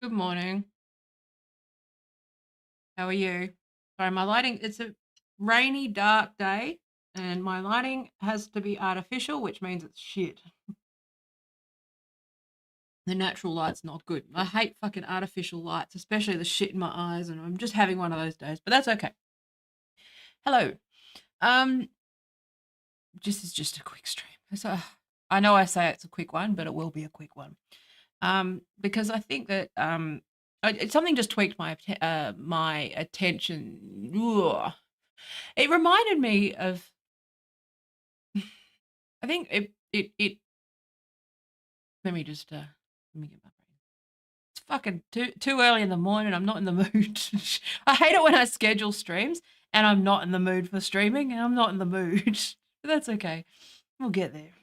Good morning. How are you? Sorry, my lighting, it's a rainy, dark day, and my lighting has to be artificial, which means it's shit. The natural light's not good. I hate fucking artificial lights, especially the shit in my eyes, and I'm just having one of those days, but that's okay. Hello. Um, this is just a quick stream. So I know I say it's a quick one, but it will be a quick one. Because I think that something just tweaked my attention. Ugh. It reminded me of. I think it. Let me just let me get my brain. It's fucking too early in the morning. I'm not in the mood. I hate it when I schedule streams and I'm not in the mood for streaming, and I'm not in the mood. But that's okay. We'll get there.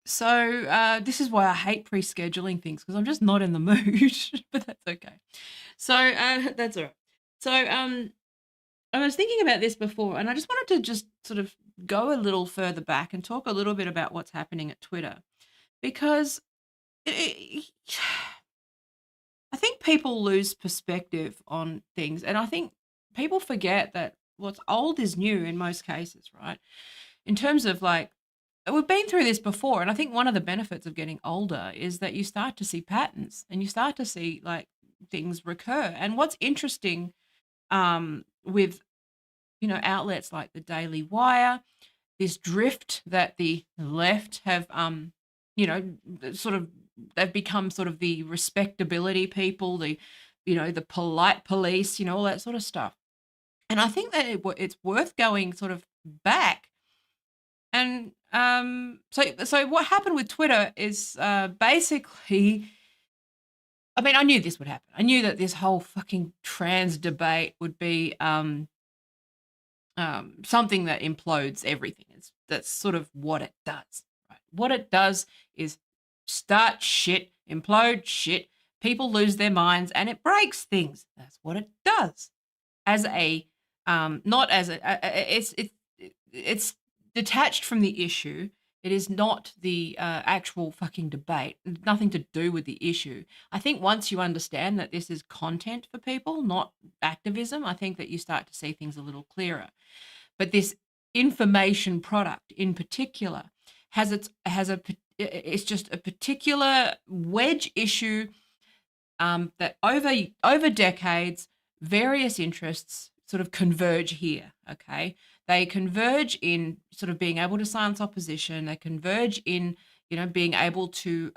So this is why I hate pre-scheduling things, because I'm just not in the mood. But that's okay. So that's all right. So I was thinking about this before, and I just wanted to just sort of go a little further back and talk a little bit about what's happening at Twitter, because I think people lose perspective on things, and I think people forget that what's old is new in most cases, right? In terms of like, we've been through this before, and I think one of the benefits of getting older is that you start to see patterns and you start to see like things recur. And what's interesting with outlets like the Daily Wire, this drift that the left have sort of, they've become sort of the respectability people, the the polite police, all that sort of stuff. And I think that it's worth going sort of back. And so what happened with Twitter is basically, I mean, I knew this would happen. I knew that this whole fucking trans debate would be something that implodes everything. that's sort of what it does, right? What it does is start shit, implode shit, people lose their minds, and it breaks things. That's what it does. As a not as it's detached from the issue. It is not the actual fucking debate. Nothing to do with the issue. I think once you understand that this is content for people, not activism, I think that you start to see things a little clearer. But this information product in particular it's just a particular wedge issue that over decades, various interests sort of converge here. Okay, they converge in sort of being able to silence opposition. They converge in being able to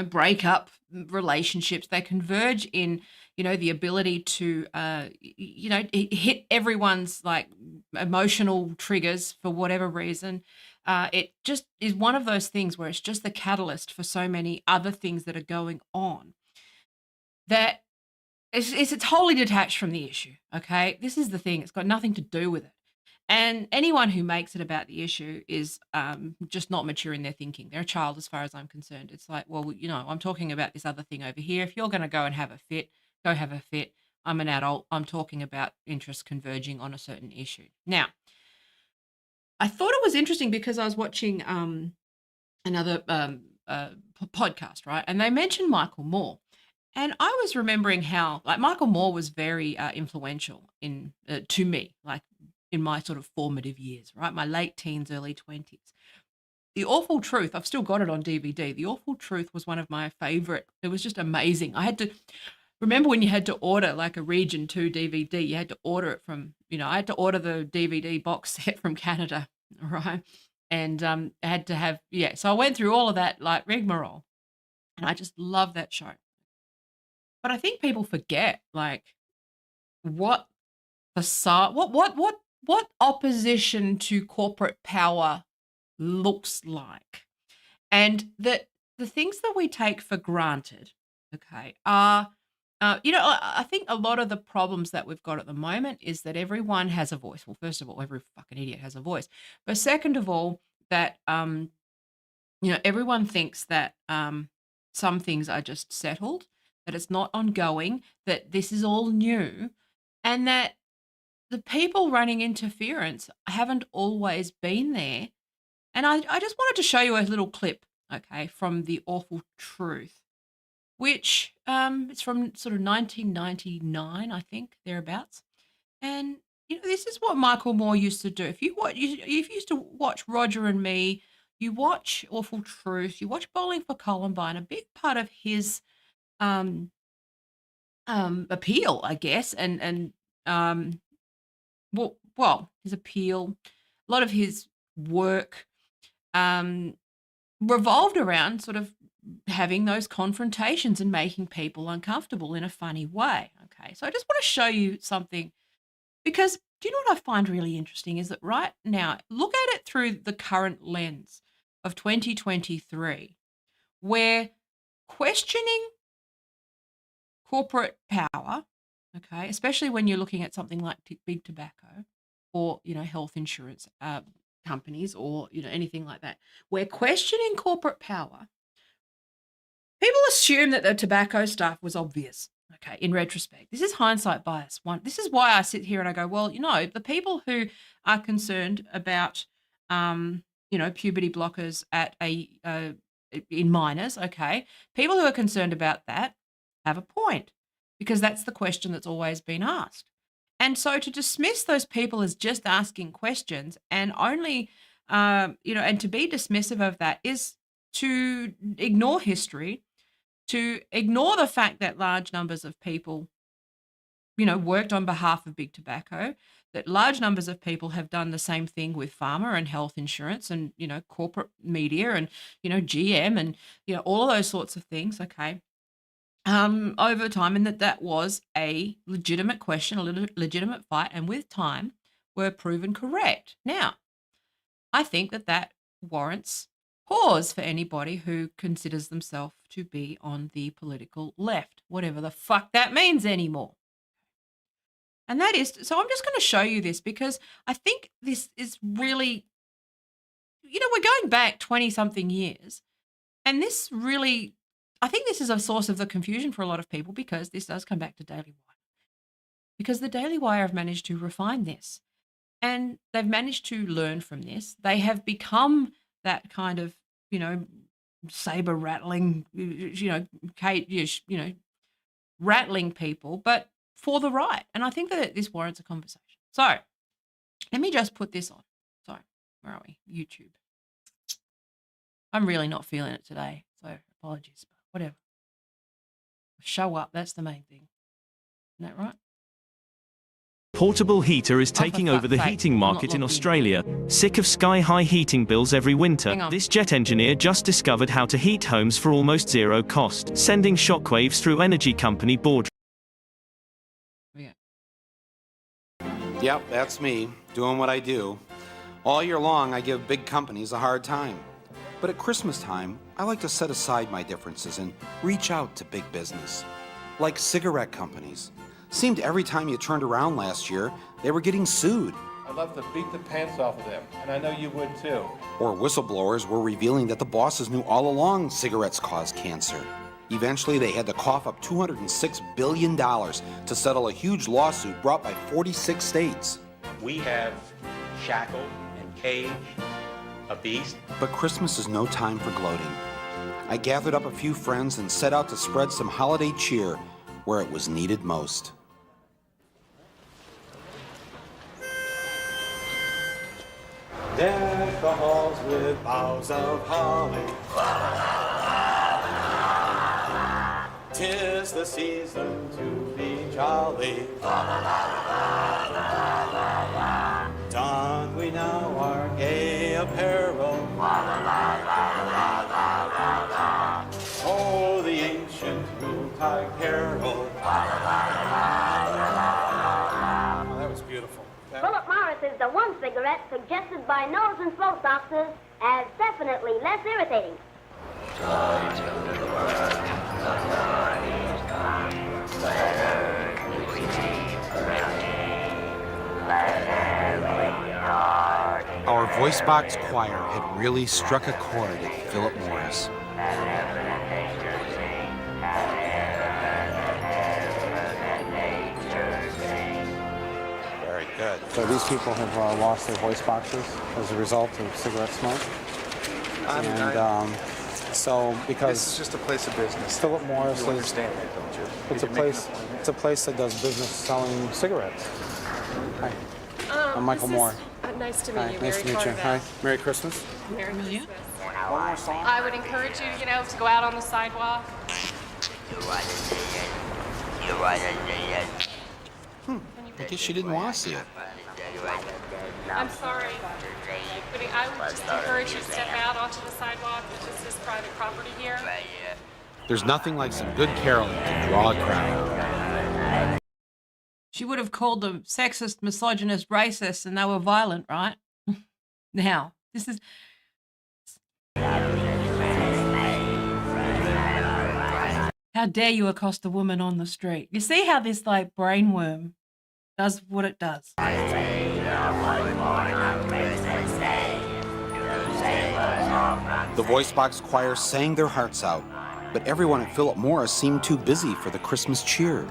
break up relationships. They converge in the ability to hit everyone's like emotional triggers for whatever reason. It just is one of those things where it's just the catalyst for so many other things that are going on that it's wholly detached from the issue. Okay, this is the thing. It's got nothing to do with it. And anyone who makes it about the issue is just not mature in their thinking. They're a child as far as I'm concerned. It's like, well, I'm talking about this other thing over here. If you're going to go and have a fit, go have a fit. I'm an adult. I'm talking about interests converging on a certain issue. Now, I thought it was interesting because I was watching another podcast, right? And they mentioned Michael Moore. And I was remembering how, like, Michael Moore was very influential to me, like in my sort of formative years, right? My late teens, early 20s. The Awful Truth, I've still got it on DVD. The Awful Truth was one of my favorite. It was just amazing. I had to remember when you had to order like a Region 2 DVD, you had to order it from, I had to order the DVD box set from Canada, right? And I had to have, so I went through all of that like rigmarole. And I just love that show. But I think people forget like what facade, what opposition to corporate power looks like, and that the things that we take for granted, okay, are I think a lot of the problems that we've got at the moment is that everyone has a voice. Well, first of all, every fucking idiot has a voice, but second of all, that everyone thinks that some things are just settled, that it's not ongoing, that this is all new, and that the people running interference haven't always been there. And I just wanted to show you a little clip, okay, from The Awful Truth, which it's from sort of 1999, I think, thereabouts. And this is what Michael Moore used to do. If you used to watch Roger and Me, you watch Awful Truth, you watch Bowling for Columbine. A big part of his appeal, I guess, and his appeal, a lot of his work revolved around sort of having those confrontations and making people uncomfortable in a funny way. Okay, so I just want to show you something, because do you know what I find really interesting is that right now, look at it through the current lens of 2023, where questioning corporate power, okay, especially when you're looking at something like big tobacco or health insurance companies or anything like that, where questioning corporate power, people assume that the tobacco stuff was obvious. Okay, in retrospect, this is hindsight bias. This is why I sit here and I go, well, the people who are concerned about puberty blockers in minors, okay, people who are concerned about that have a point, because that's the question that's always been asked. And so to dismiss those people as just asking questions and only, and to be dismissive of that is to ignore history, to ignore the fact that large numbers of people, worked on behalf of big tobacco, that large numbers of people have done the same thing with pharma and health insurance and, corporate media and, GM and, all of those sorts of things. Okay. Over time, and that was a legitimate question, a legitimate fight, and with time were proven correct. Now, I think that warrants pause for anybody who considers themselves to be on the political left, whatever the fuck that means anymore. And that is, so I'm just going to show you this because I think this is really, we're going back 20 something years. And this really, I think this is a source of the confusion for a lot of people because this does come back to Daily Wire. Because the Daily Wire have managed to refine this and they've managed to learn from this. They have become that kind of, saber rattling, rattling people, but for the right. And I think that this warrants a conversation. So let me just put this on. Sorry, where are we? YouTube. I'm really not feeling it today, so apologies, but whatever. Show up, that's the main thing. Isn't that right? Portable heater is taking over the heating market in Australia. Sick of sky-high heating bills every winter, this jet engineer just discovered how to heat homes for almost zero cost, sending shockwaves through energy company board. Yep, that's me, doing what I do. All year long, I give big companies a hard time. But at Christmas time, I like to set aside my differences and reach out to big business. Like cigarette companies. Seemed every time you turned around last year, they were getting sued. I'd love to beat the pants off of them, and I know you would too. Or whistleblowers were revealing that the bosses knew all along cigarettes cause cancer. Eventually, they had to cough up $206 billion to settle a huge lawsuit brought by 46 states. We have shackled and caged a beast. But Christmas is no time for gloating. I gathered up a few friends and set out to spread some holiday cheer where it was needed most. Deck the halls with boughs of holly. 'Tis the season to be jolly. Don we now our gay apparel. Oh, the ancient Yuletide carol. Oh, that was beautiful. Philip Morris is the one cigarette suggested by nose and throat doctors as definitely less irritating. Our voice box choir had really struck a chord at Philip Morris. Very good. So these people have lost their voice boxes as a result of cigarette smoke. So because It's just a place of business. Philip Morris You is understand that, don't you? it's a place that does business selling cigarettes. Hi. I'm Michael Moore. Nice to meet Hi, you. nice to meet you. Hi. Merry Christmas. Merry Christmas. One more song. I would encourage you, to go out on the sidewalk. I guess she didn't want to see it. I'm sorry. But I would just encourage you to step out onto the sidewalk, which is his private property here. There's nothing like some good caroling to draw a crowd. She would have called them sexist, misogynist, racist, and they were violent, right? Now, this is... How dare you accost a woman on the street? You see how this, brainworm does what it does. The voice box choir sang their hearts out, but everyone at Philip Morris seemed too busy for the Christmas cheer.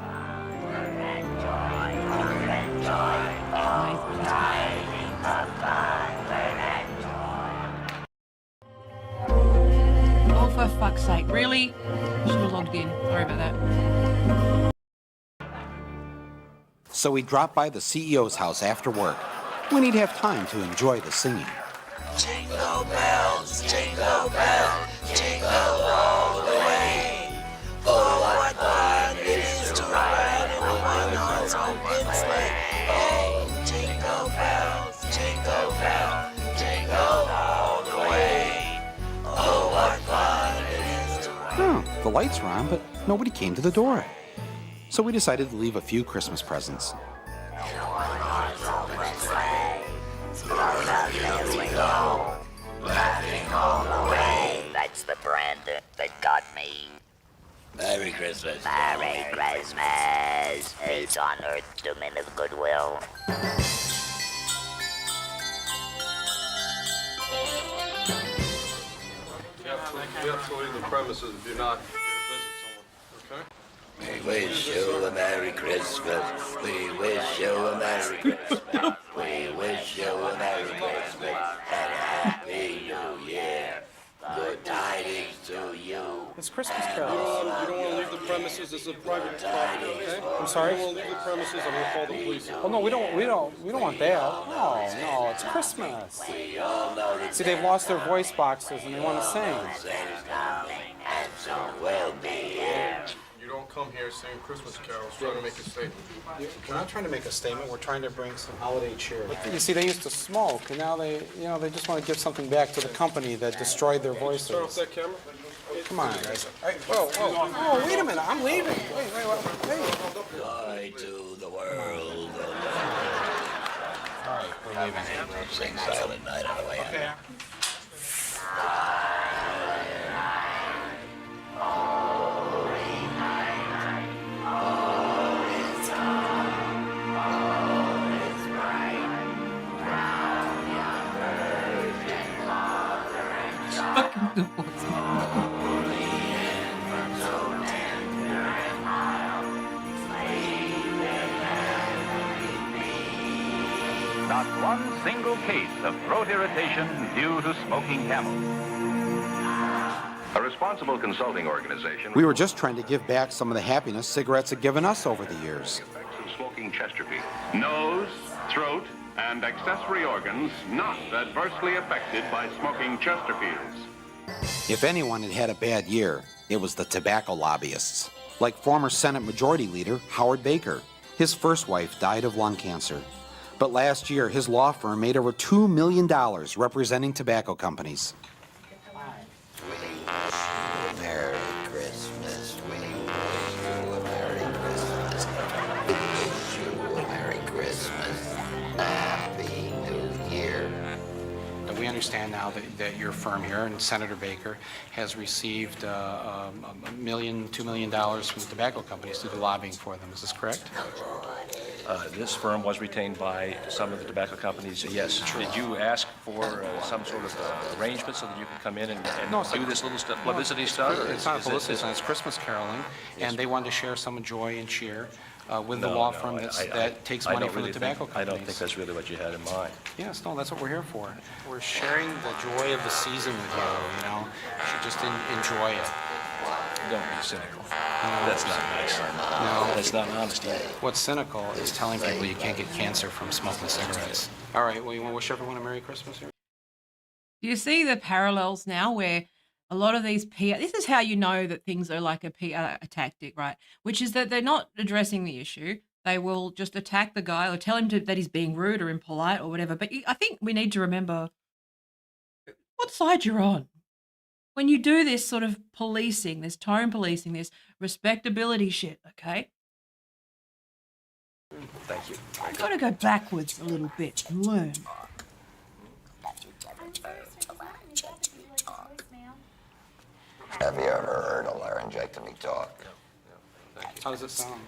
Oh, for fuck's sake. Really? Should have logged in. Sorry about that. So we dropped by the CEO's house after work, when he'd have time to enjoy the singing. Jingle bells, jingle all the way. Oh, what fun it is to ride in a one-horse open sleigh. Oh, jingle bells, jingle all the way. Oh, what fun it is to ride. The lights were on, but nobody came to the door. So we decided to leave a few Christmas presents. That's the brand that got me. Merry Christmas. Merry Christmas. Peace on earth to men of goodwill. You have to leave the premises if you're not here to visit someone, okay? We wish you a Merry Christmas. We wish you a Merry Christmas. We wish you a Merry Christmas and a Happy New Year. Good tidings to you. It's Christmas You carols. don't want to leave the premises. This is a private property, okay? I'm sorry? You don't want to leave the premises. I'm going to call the police. Oh no, we don't want that. No, it's Christmas. We all know that See, they've lost their voice boxes and they want to sing. Santa's coming, and soon we'll be here. You don't come here singing Christmas carols trying to make a statement. We're not trying to make a statement. We're trying to bring some holiday cheer. You see, they used to smoke, and now they just want to give something back to the company that destroyed their Turn off voices. that camera. Come on, guys. Whoa, wait a minute. I'm leaving. Wait. Joy to the world. All right, we're leaving. Sing Silent Night on the way out. Not one single case of throat irritation due to smoking camel. A responsible consulting organization. We were just trying to give back some of the happiness cigarettes have given us over the years. Effects of smoking Chesterfield. Nose, throat, and accessory organs not adversely affected by smoking Chesterfields. If anyone had had a bad year, it was the tobacco lobbyists, like former Senate Majority Leader Howard Baker. His first wife died of lung cancer. But last year, his law firm made over $2 million representing tobacco companies. Merry Christmas. We wish you a Merry Christmas. We wish you a Merry Christmas. Happy New Year. And we understand now that your firm here, and Senator Baker, has received $2 million from the tobacco companies to do lobbying for them. Is this correct? This firm was retained by some of the tobacco companies, yes. Did you ask for some sort of arrangement so that you can come in and do this little publicity stuff? It's not publicity stunt, it's Christmas caroling, and they wanted to share some joy and cheer with the law firm that takes money from the tobacco companies. I don't think that's really what you had in mind. Yes, no, that's what we're here for. We're sharing the joy of the season with you, You should just enjoy it. Don't be cynical. That's not nice. No. That's not honest either. What's cynical is telling people you can't get cancer from smoking cigarettes. All right, well, you want to wish everyone a Merry Christmas here? Do you see the parallels now where a lot of these PR, this is how you know that things are like a PR tactic, right? Which is that they're not addressing the issue. They will just attack the guy or tell him that he's being rude or impolite or whatever. But I think we need to remember what side you're on. When you do this sort of policing, this tone policing, this respectability shit, okay? Thank you. I've got to go backwards a little bit and learn. Have you ever heard a laryngectomy talk? How does it sound?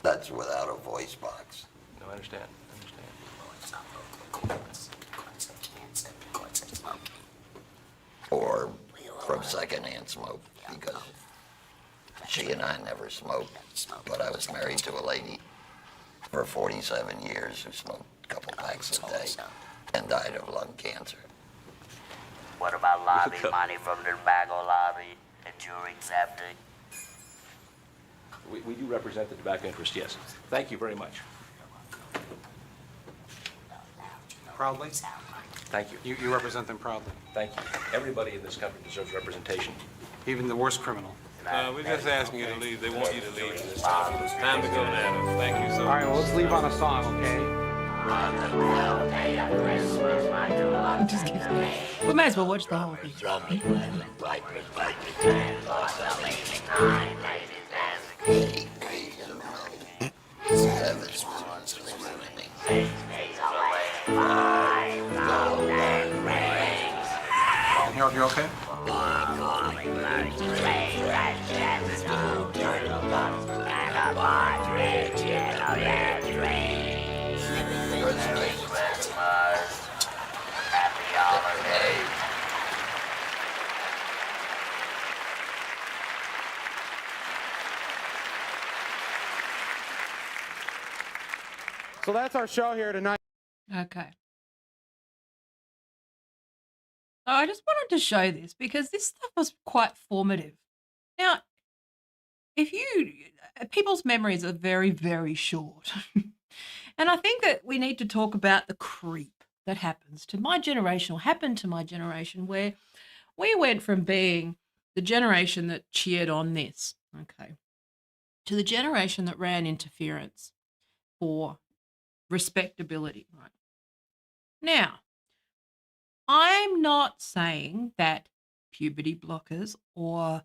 That's without a voice box. No, I understand. Or from secondhand smoke, because she and I never smoked, but I was married to a lady for 47 years who smoked a couple packs a day and died of lung cancer. What about lobbying money from the tobacco lobby and jury accepting? We do represent the tobacco interest, yes. Thank you very much. Proudly? Thank you. You represent them proudly. Thank you. Everybody in this country deserves representation. Even the worst criminal. We're just asking you to leave. They want you to leave. It's time to go now. Thank you so much. All right, well, let's leave on a song, okay? Just kidding. We may as well watch the whole thing. Harold, you okay? Happy holidays. So that's our show here tonight. Okay. So I just wanted to show this because this stuff was quite formative. Now, if you, people's memories are very, very short. And I think that we need to talk about the creep that happens to my generation or happened to my generation where we went from being the generation that cheered on this, okay, to the generation that ran interference for respectability, right? Now, I'm not saying that puberty blockers or,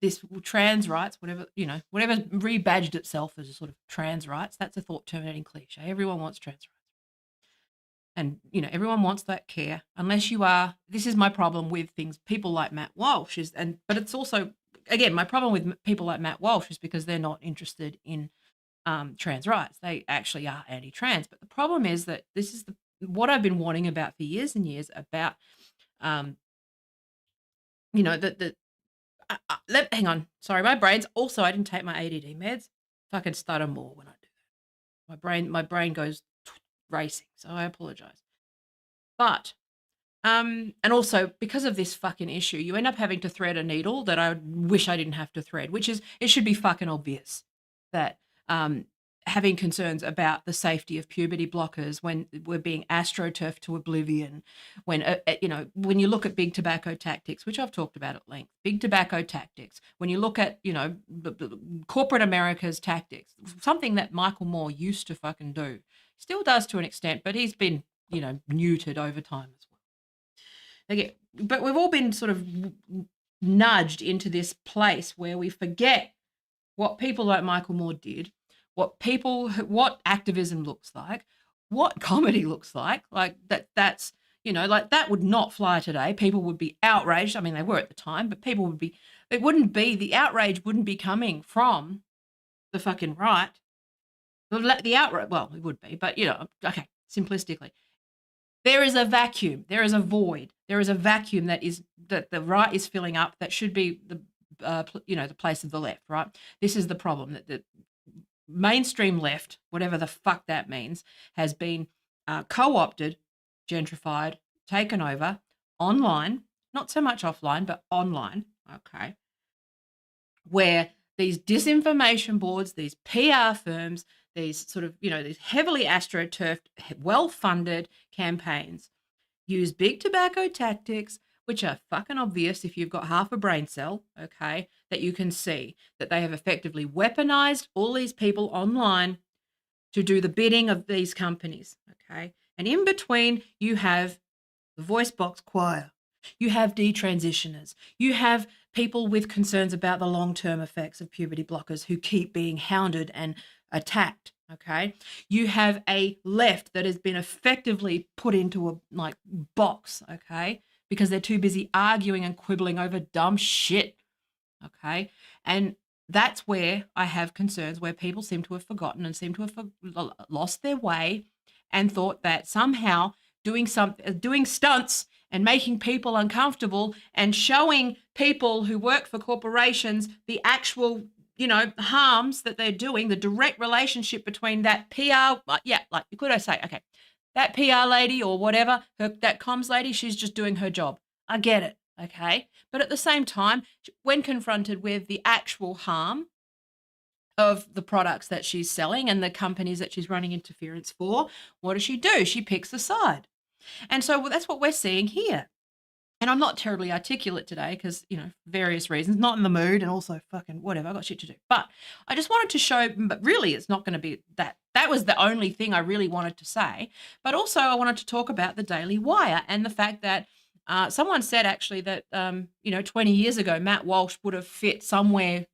this trans rights, whatever, whatever rebadged itself as a sort of trans rights, that's a thought terminating cliche. Everyone wants trans rights. And, everyone wants that care, unless you are, this is my problem with people like Matt Walsh but it's also, again, my problem with people like Matt Walsh is because they're not interested in trans rights. They actually are anti-trans. But the problem is that this is what I've been warning about for years and years about, hang on. Sorry, my brain's also, I didn't take my ADD meds. Fucking stutter more when I do that. My brain goes racing, so I apologize. But, and also because of this fucking issue, you end up having to thread a needle that I wish I didn't have to thread, which is, it should be fucking obvious that having concerns about the safety of puberty blockers when we're being astroturfed to oblivion, when you look at big tobacco tactics, which I've talked about at length, big tobacco tactics, when you look at, the corporate America's tactics, something that Michael Moore used to fucking do, still does to an extent, but he's been, neutered over time as well. Again, but we've all been sort of nudged into this place where we forget what people like Michael Moore did, what activism looks like, what comedy looks like that's, that would not fly today. People would be outraged. I mean, they were at the time, but the outrage wouldn't be coming from the fucking right. The outrage, well, it would be, but, okay, simplistically. There is a vacuum. There is a void. There is a vacuum that the right is filling up that should be the place of the left, right? This is the problem, that the mainstream left, whatever the fuck that means, has been co-opted, gentrified, taken over online, not so much offline, but online, okay, where these disinformation boards, these PR firms, these sort of, these heavily astroturfed, well-funded campaigns use big tobacco tactics, which are fucking obvious if you've got half a brain cell, okay, that you can see that they have effectively weaponized all these people online to do the bidding of these companies, okay? And in between, you have the voice box choir. You have detransitioners. You have people with concerns about the long-term effects of puberty blockers who keep being hounded and attacked, okay? You have a left that has been effectively put into a box, okay? Because they're too busy arguing and quibbling over dumb shit, okay? And that's where I have concerns, where people seem to have forgotten and seem to have lost their way and thought that somehow doing stunts and making people uncomfortable and showing people who work for corporations the actual, harms that they're doing, the direct relationship between that PR, could I say, okay, that PR lady or whatever, that comms lady, she's just doing her job. I get it, okay? But at the same time, when confronted with the actual harm of the products that she's selling and the companies that she's running interference for, what does she do? She picks a side. And so that's what we're seeing here. And I'm not terribly articulate today because, various reasons, not in the mood and also fucking whatever, I got shit to do. But I just wanted to show, but really it's not going to be that. That was the only thing I really wanted to say. But also I wanted to talk about the Daily Wire and the fact that someone said actually that, 20 years ago, Matt Walsh would have fit somewhere,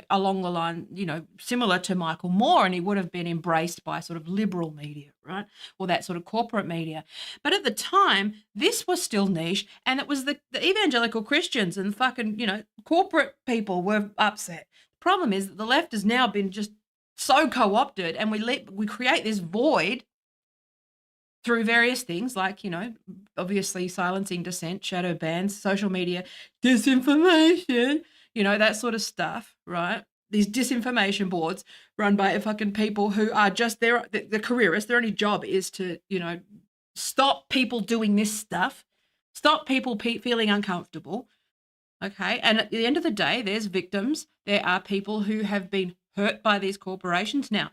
along the line, similar to Michael Moore, and he would have been embraced by sort of liberal media, right? Or that sort of corporate media. But at the time, this was still niche, and it was the evangelical Christians and fucking, corporate people were upset. The problem is that the left has now been just so co-opted, and we create this void through various things like, obviously silencing dissent, shadow bans, social media, disinformation, that sort of stuff, right? These disinformation boards run by fucking people who are just the careerists. Their only job is to, stop people doing this stuff, stop people feeling uncomfortable, okay? And at the end of the day, there's victims. There are people who have been hurt by these corporations. Now,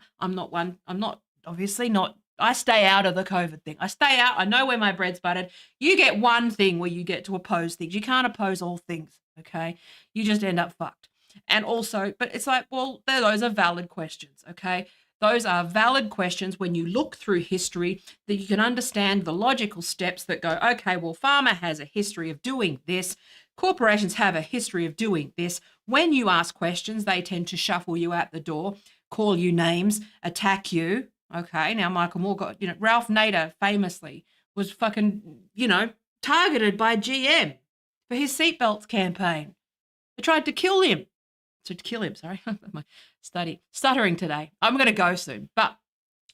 I stay out of the COVID thing. I stay out. I know where my bread's buttered. You get one thing where you get to oppose things. You can't oppose all things, okay? You just end up fucked. And also, but it's like, well, those are valid questions, okay? Those are valid questions when you look through history that you can understand the logical steps that go, okay, well, pharma has a history of doing this. Corporations have a history of doing this. When you ask questions, they tend to shuffle you out the door, call you names, attack you. Okay, now Michael Moore got, Ralph Nader famously was fucking, targeted by GM for his seatbelts campaign. They tried to kill him. Sorry. My stuttering today. I'm going to go soon. But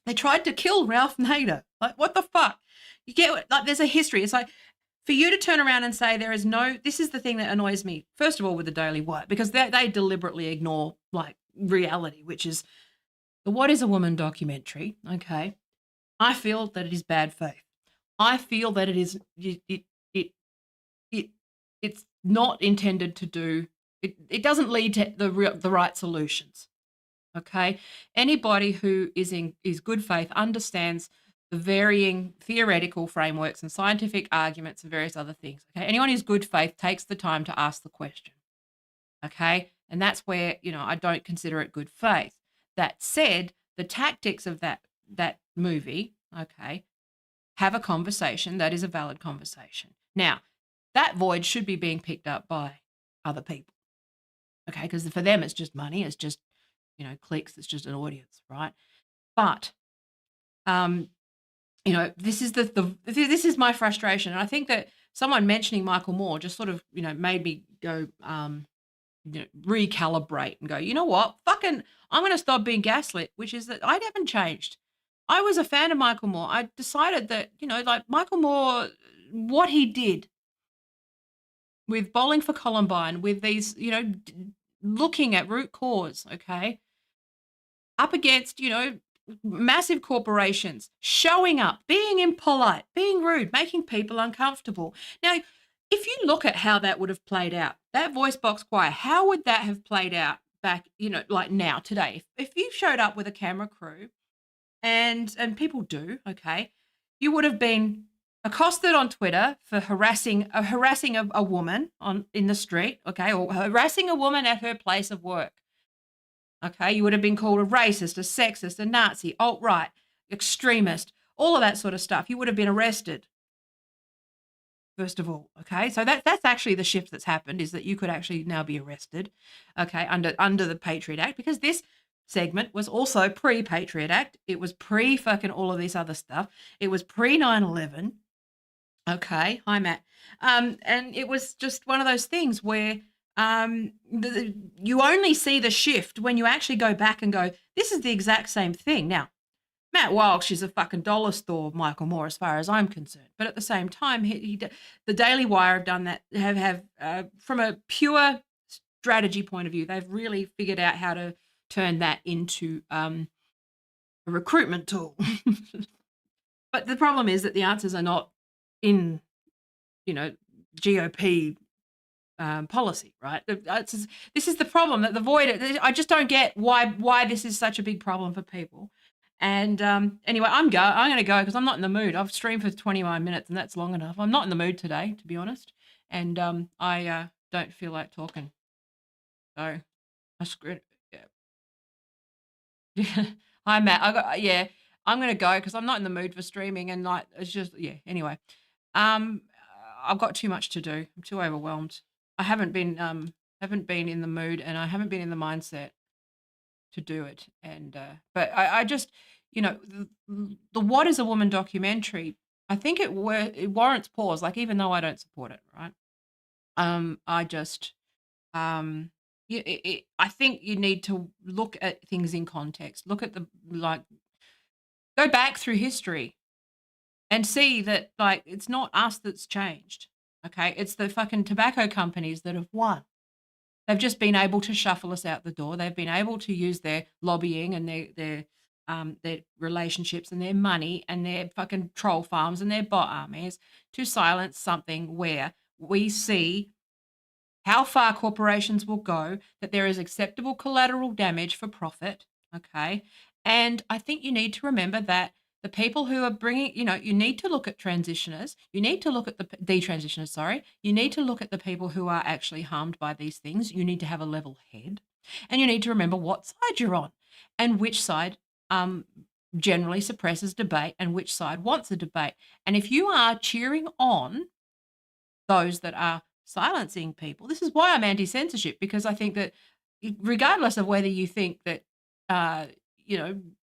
they tried to kill Ralph Nader. Like, what the fuck? You get, like, there's a history. It's like, for you to turn around and say this is the thing that annoys me, first of all, with the Daily Wire, because they deliberately ignore, like, reality, which is the What is a Woman documentary, okay? I feel that it is bad faith. I feel that it is, it's not intended to do, it doesn't lead to the right solutions, okay? Anybody who is good faith understands the varying theoretical frameworks and scientific arguments and various other things, okay? Anyone who's good faith takes the time to ask the question, okay? And that's where, I don't consider it good faith. That said, the tactics of that movie, okay, have a conversation that is a valid conversation. Now, that void should be being picked up by other people, okay, because for them it's just money, it's just, clicks, it's just an audience, right? But, this is this is my frustration, and I think that someone mentioning Michael Moore just sort of, made me go, recalibrate and go, you know what? Fucking, I'm going to stop being gaslit, which is that I haven't changed. I was a fan of Michael Moore. I decided that, like Michael Moore, what he did with Bowling for Columbine, with these, looking at root cause, okay, up against, massive corporations, showing up, being impolite, being rude, making people uncomfortable. Now, if you look at how that would have played out, that voice box choir, how would that have played out back, like now, today? If you showed up with a camera crew and people do, okay, you would have been accosted on Twitter for harassing a woman in the street, okay, or harassing a woman at her place of work. Okay, you would have been called a racist, a sexist, a Nazi, alt-right, extremist, all of that sort of stuff. You would have been arrested. First of all, okay, so that's actually the shift that's happened, is that you could actually now be arrested, okay, under the Patriot Act, because this segment was also pre-Patriot Act. It was pre-fucking all of this other stuff. It was pre-9/11, okay. Hi, Matt. And it was just one of those things where you only see the shift when you actually go back and go, this is the exact same thing. Now, Matt Walsh is a fucking dollar store of Michael Moore as far as I'm concerned. But at the same time, the Daily Wire have done that, have from a pure strategy point of view, they've really figured out how to turn that into a recruitment tool. But the problem is that the answers are not in, GOP policy, right? This is the problem, that the void, I just don't get why this is such a big problem for people. And anyway, I'm going to go because I'm not in the mood. I've streamed for 21 minutes and that's long enough. I'm not in the mood today, to be honest. And I don't feel like talking. So I screwed it. Yeah. Hi, Matt. I'm going to go because I'm not in the mood for streaming. And like, it's just, anyway. I've got too much to do. I'm too overwhelmed. I haven't been haven't been in the mood, and I haven't been in the mindset to do it. And but I just, the What Is a Woman documentary, I think it warrants pause. Like, even though I don't support it, right? I just I think you need to look at things in context. Look at go back through history and see that, like, it's not us that's changed. Okay, it's the fucking tobacco companies that have won. They've just been able to shuffle us out the door. They've been able to use their lobbying and their relationships and their money and their fucking troll farms and their bot armies to silence something where we see how far corporations will go, that there is acceptable collateral damage for profit. Okay. And I think you need to remember that the people who are bringing, you need to look at transitioners. You need to look at the detransitioners, sorry. You need to look at the people who are actually harmed by these things. You need to have a level head. And you need to remember what side you're on and which side generally suppresses debate and which side wants a debate. And if you are cheering on those that are silencing people, this is why I'm anti-censorship, because I think that regardless of whether you think that,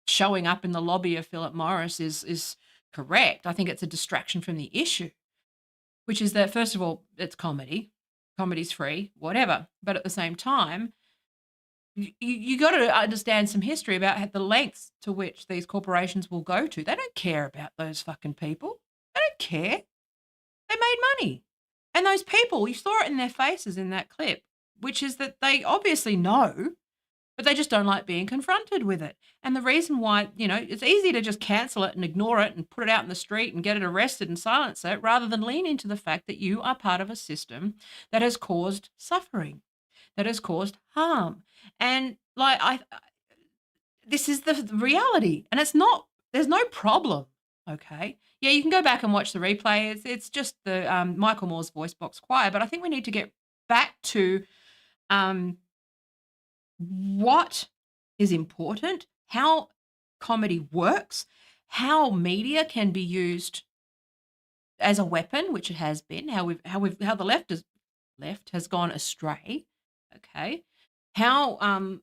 showing up in the lobby of Philip Morris is correct, I think it's a distraction from the issue, which is that, first of all, it's comedy. Comedy's free, whatever. But at the same time, you got to understand some history about the lengths to which these corporations will go to. They don't care about those fucking people. They don't care. They made money. And those people, you saw it in their faces in that clip, which is that they obviously know, but they just don't like being confronted with it. And the reason why, it's easy to just cancel it and ignore it and put it out in the street and get it arrested and silence it, rather than lean into the fact that you are part of a system that has caused suffering, that has caused harm. And this is the reality. And there's no problem. Okay. Yeah, you can go back and watch the replay. It's just the Michael Moore's voice box choir. But I think we need to get back to what is important, how comedy works, how media can be used as a weapon, which it has been, how the left has gone astray. Okay. How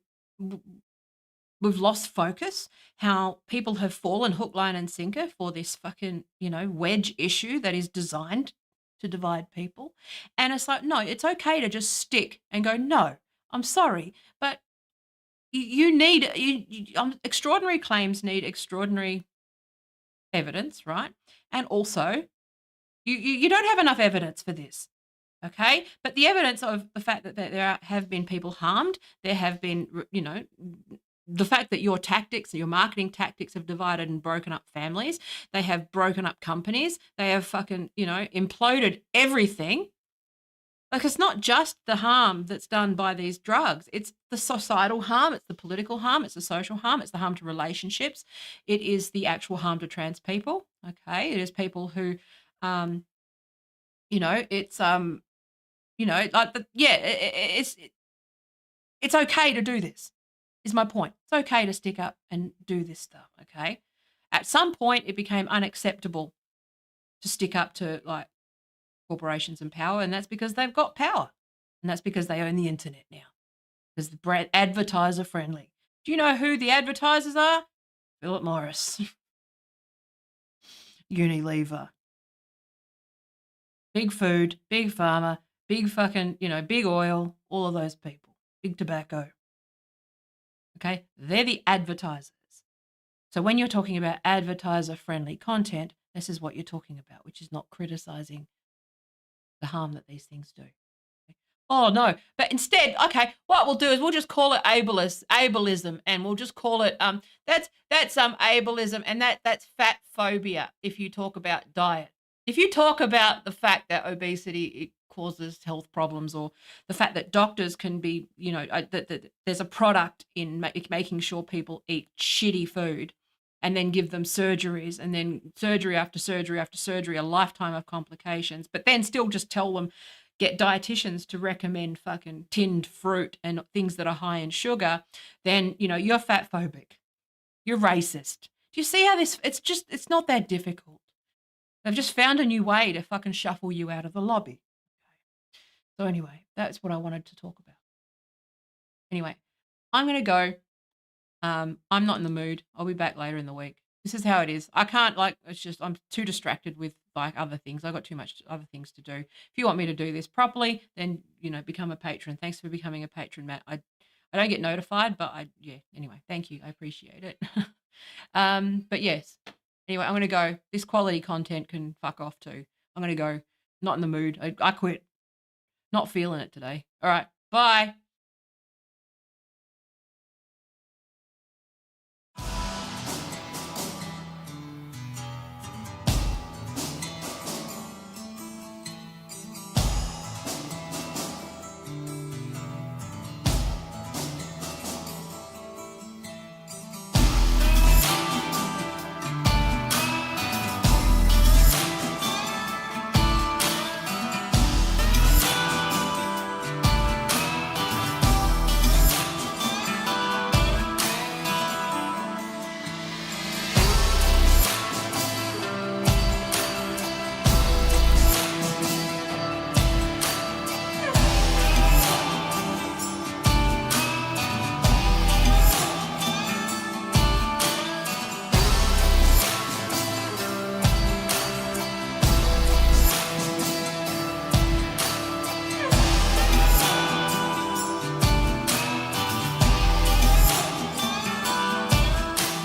we've lost focus, how people have fallen hook, line, and sinker for this fucking, wedge issue that is designed to divide people. And it's like, no, it's okay to just stick and go, no, I'm sorry, but extraordinary claims need extraordinary evidence, right? And also, you don't have enough evidence for this. Okay, but the evidence of the fact that there have been people harmed, there have been, the fact that your marketing tactics have divided and broken up families, they have broken up companies, they have fucking, imploded everything. Like, it's not just the harm that's done by these drugs. It's the societal harm, it's the political harm, it's the social harm, it's the harm to relationships. It is the actual harm to trans people. Okay, it is people who, it's okay to do this, is my point. It's okay to stick up and do this stuff, okay? At some point, it became unacceptable to stick up to, corporations and power, and that's because they've got power. And that's because they own the internet now. Because the brand advertiser friendly. Do you know who the advertisers are? Philip Morris. Unilever. Big food, big pharma, big fucking, big oil, all of those people, big tobacco. Okay, they're the advertisers. So when you're talking about advertiser-friendly content, this is what you're talking about, which is not criticizing the harm that these things do. Okay? Oh, no, but instead, okay, what we'll do is we'll just call it ableism, and we'll just call it, that's ableism, and that's fat phobia if you talk about diet. If you talk about the fact that obesity it causes health problems, or the fact that doctors can be, that there's a product in making sure people eat shitty food and then give them surgeries, and then surgery after surgery after surgery, a lifetime of complications, but then still just tell them, get dietitians to recommend fucking tinned fruit and things that are high in sugar, then, you're fat phobic. You're racist. Do you see how it's not that difficult. They've just found a new way to fucking shuffle you out of the lobby. Okay. So anyway, that's what I wanted to talk about. Anyway, I'm going to go. I'm not in the mood. I'll be back later in the week. This is how it is. I can't, it's just, I'm too distracted with other things. I got too much other things to do. If you want me to do this properly, then, become a patron. Thanks for becoming a patron, Matt. I don't get notified, but anyway, thank you. I appreciate it. But yes, anyway, I'm going to go. This quality content can fuck off too. I'm going to go. Not in the mood. I quit. Not feeling it today. All right. Bye.